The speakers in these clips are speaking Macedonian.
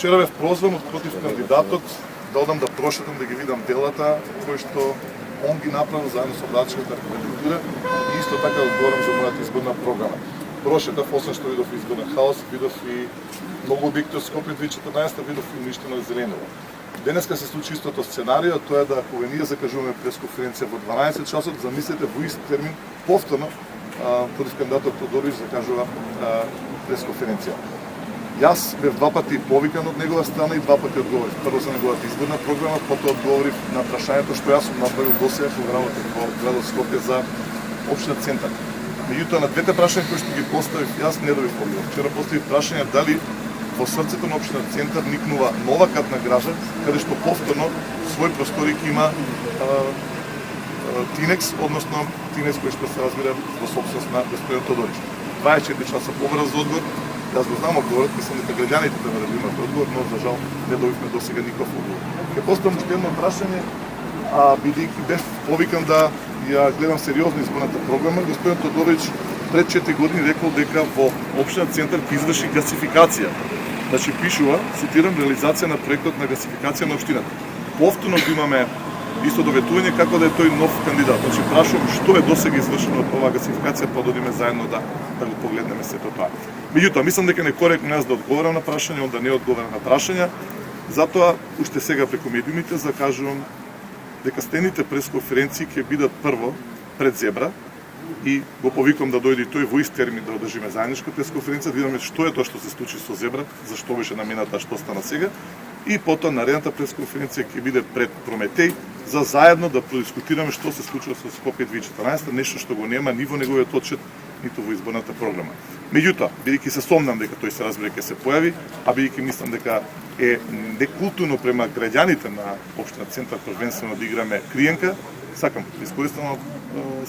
Вчера бев прозван од против кандидатот да одам да прошетам да ги видам делата кои што он ги направил заедно со владачката архитектура и исто така одговорам за мојата изборна програма. Прошетав, освен што видов изборен хаос, видов и многу објекти од Скопје 2014, видов и уништено Зеленово. Денеска се случи истото сценарио, тоа е да кога ние закажуваме пресконференција во 12 часот, замислете во ист термин повторно против кандидатот Тодорович закажува пресконференција. Јас бев два пати повикан од негова страна и два пати одговорив. Прво за неговата изборна програма, потоа одговорив на прашањето што јас сум направил досега кога работев во градот Скопје за општина Центар. Меѓутоа на двете прашања кои што ги поставив, јас не добив одговор. Вчера поставив прашање дали во срцето на општина Центар никнува нова катна гража, каде што повторно свој простори ќе има Тинекс, односно Тинекс кој што се разбира во собственост на господин Тодорович. 24 часа побрз за одговор. Јас го знам одговорот, мислам дека граѓаните треба да имат одговор, но за жал не добивме досега никаков одговор. Ќе поставам уште едно прашање, бидејќи бев повикан да ја гледам сериозно изборната програма, господин Тодорович пред 4 години рекол дека во општина Центар ќе изврши гасификација. Значи пишува, цитирам, реализација на проектот на гасификација на општината. Повторно го имаме исто доветување како да е тој нов кандидат. Значи прашувам што е досега извршено од оваа гасификација, па да одиме заедно да го погледнеме сето тоа. Меѓутоа, мислам дека некоректно јас да одговорам на прашање, он да не одговарам на прашања. Затоа уште сега преку медиумите закажувам дека стените пресконференции ќе бидат прво пред Зебра и го повикам да дојде тој во ист термин да одржиме заедничка пресконференција, да видиме што е тоа што се случи со Зебра, зашто беше намената, што стана сега. И потоа наредната пресконференција ќе биде пред Прометеј за заедно да продискутираме што се случува со Скопје 2014, нешто што го нема ни во неговиот отчет, ниту во изборната програма. Меѓутоа, бидејќи се сомнам дека тој се разбира ќе се појави, а бидејќи мислам дека е некултурно према граѓаните на општина Центар првенствено да играме криенка, сакам да искористам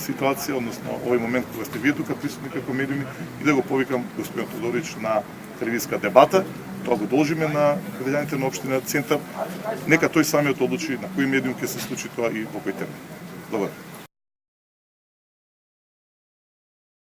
ситуација, односно овој момент кога сте вие тука присутни како медиуми и да го повикам господин Тодорович на телевизиска дебата. Тоа го должиме на граѓаните на општина Центар. Нека тој самиот одлучи на кој медиум ќе се случи тоа и во кој термин. Добро.